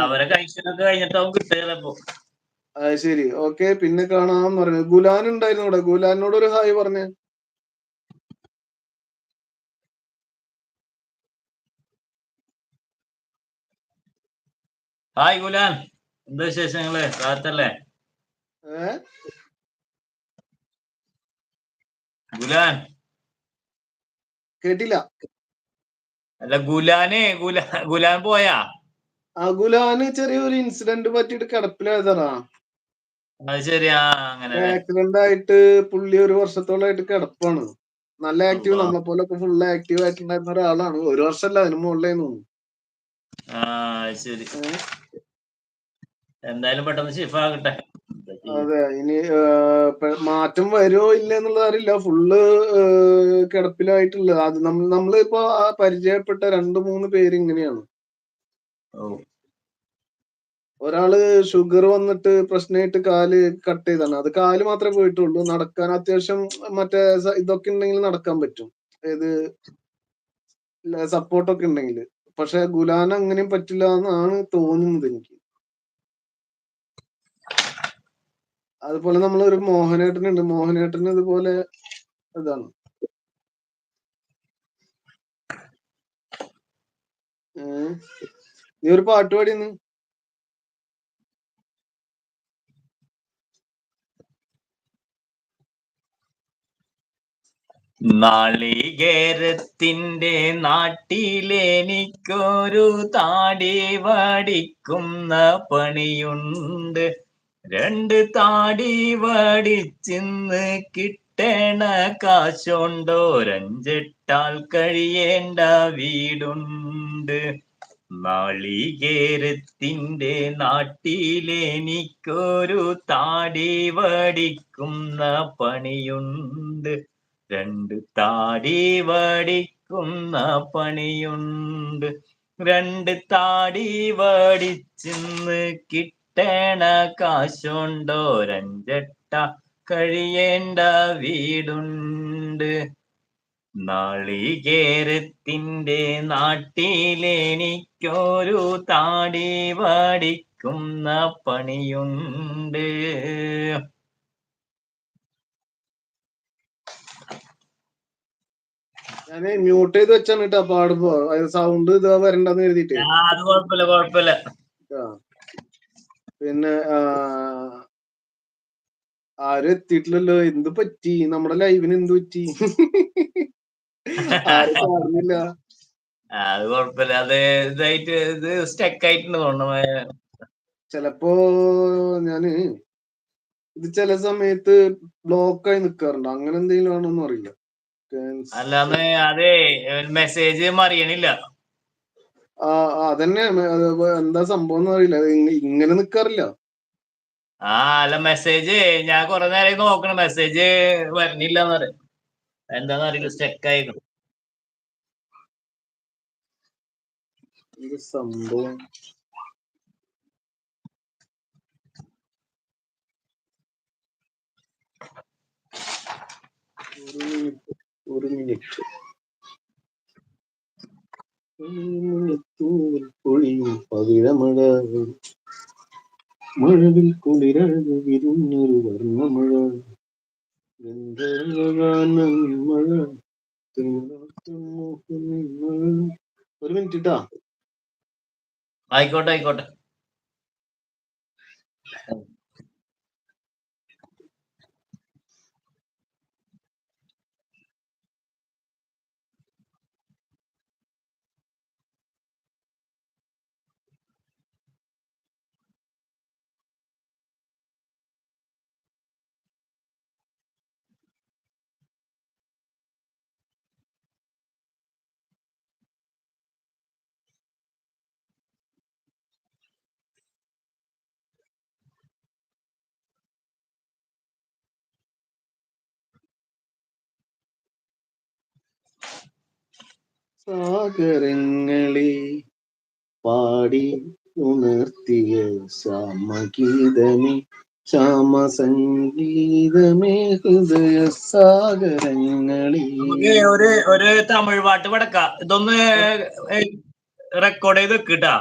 അവരെ കഴിച്ചൊക്കെ കഴിഞ്ഞിട്ടാവും കിട്ടുക. അത് ശരി. ഓക്കെ, പിന്നെ കാണാന്ന് പറഞ്ഞു. ഗുലാൻ ഉണ്ടായിരുന്നു ഇവിടെ. ഗുലാനോട് ഒരു ഹായ് പറഞ്ഞേ. ഹായ് ഗുലാൻ, എന്താ വിശേഷങ്ങള്? കാത്തല്ലേ ഗുലാൻ? കേട്ടില്ല. അല്ല ഗുലാൻ പോയാ? ഗുലാന് ചെറിയൊരു ഇൻസിഡന്റ് പറ്റിയിട്ട് കിടപ്പിലായതാ. അത് ശരിയാ. അങ്ങനെ ആക്സിഡന്റ് ആയിട്ട് പുള്ളി 1 വർഷത്തോളായിട്ട് കിടപ്പാണ്. നല്ല ആക്റ്റീവ്, നമ്മളെ പോലൊക്കെ ഫുള്ള് ആക്റ്റീവ് ആയിട്ടുണ്ടായിരുന്ന ഒരാളാണ്. 1 വർഷമല്ല, അതിന് മുകളിലായിരുന്നു. ശരി. എന്തായാലും പെട്ടെന്ന് ഷിഫാകട്ടെ. അതെ, ഇനി മാറ്റം വരുമോ ഇല്ല എന്നുള്ളത് അറിയില്ല. ഫുള്ള് കിടപ്പിലായിട്ടുള്ളത്. അത് നമ്മളിപ്പോ പരിചയപ്പെട്ട 2-3 പേര് ഇങ്ങനെയാണ്. ഒരാള് ഷുഗർ വന്നിട്ട് പ്രശ്നമായിട്ട് കാല് കട്ട് ചെയ്താണ്. അത് കാല് മാത്രമേ പോയിട്ടുള്ളൂ. നടക്കാൻ അത്യാവശ്യം മറ്റേ ഇതൊക്കെ ഉണ്ടെങ്കിൽ നടക്കാൻ പറ്റും, ഏത് സപ്പോർട്ടൊക്കെ ഉണ്ടെങ്കിൽ. പക്ഷെ ഗുലാൻ അങ്ങനെയും പറ്റില്ല എന്നാണ് തോന്നുന്നത് എനിക്ക്. അതുപോലെ നമ്മളൊരു മോഹനേട്ടനുണ്ട്. മോഹനേട്ടന് ഇതുപോലെ ഇതാണ്. നീ ഒരു പാട്ട് പാടിന്ന്. നാളികേരത്തിന്റെ നാട്ടിലെനിക്കൊരു താടി വടിക്കുന്ന പണിയുണ്ട്. 2 താടി വടിച്ചിന്ന് കിട്ടണ കാശുണ്ടോരഞ്ചെട്ടാൽ കഴിയേണ്ട വീടുണ്ട്. നാളികേരത്തിന്റെ നാട്ടിലെനിക്കൊരു താടി വടിക്കുന്ന പണിയുണ്ട്. 2 താടി വടിക്കുന്ന പണിയുണ്ട്. 2 താടി വടിച്ചിന്ന് കിട്ടണ കാശുണ്ടോരഞ്ചെട്ട കഴിയേണ്ട വീടുണ്ട്. നാളികേരത്തിന്റെ നാട്ടിലെനിക്കൊരു താടി വടിക്കുന്ന പണിയുണ്ട്. ഞാന് മ്യൂട്ട് ചെയ്ത് വെച്ചാണ് കേട്ടോ പാടുമ്പോ. സൗണ്ട് ഇതാ വരണ്ടെന്ന് എഴുതിട്ട്. അത് കുഴപ്പമില്ല. പിന്നെ ആരും എത്തിയിട്ടില്ലല്ലോ. എന്ത് പറ്റി? നമ്മുടെ ലൈവിന് എന്ത് പറ്റി? ആരും കാണുന്നില്ല. അത് കുഴപ്പമില്ല. അത് ഇതായിട്ട് ഇത് സ്റ്റക്ക് ആയിട്ടുണ്ട് തോന്നുന്നു. ചിലപ്പോ ഞാന് ഇത് ചില സമയത്ത് ബ്ലോക്കായി നിക്കാറുണ്ട്. അങ്ങനെ എന്തെങ്കിലും ആണോന്നും അറിയില്ല. അല്ലാതെ അതെ, മെസ്സേജ് മറിയണില്ല. അതന്നെ, എന്താ സംഭവം എന്ന് അറിയില്ല. ഇങ്ങനെ നിക്കാറില്ല. അല്ല, മെസ്സേജ് ഞാൻ കുറെ നേരം നോക്കണം, മെസ്സേജ് വരണില്ല എന്ന് പറയും. എന്താന്ന് അറിയില്ല, സ്റ്റക്ക് ആയിരുന്നു. സംഭവം ഒരു മിനിറ്റ്. പൊഴിയും പവിഴമഴ, മഴവിൽ കുളിരഴകു വിരുന്നൊരു വർണ്ണമഴ, മഴ. ഒരു മിനിറ്റ് ട്ടാ. ആയിക്കോട്ടെ. സാഗരങ്ങളെ പാടി ഉണർത്തിയ ശ്യാമഗീതമേ, ശ്യാമസംഗീതമേ, ഹൃദയ സാഗരങ്ങളെ. ഒരു തമിഴ് പാട്ട് പടക്കാം. ഇതൊന്ന് റെക്കോർഡ് ചെയ്ത് വെക്കിട്ടാ.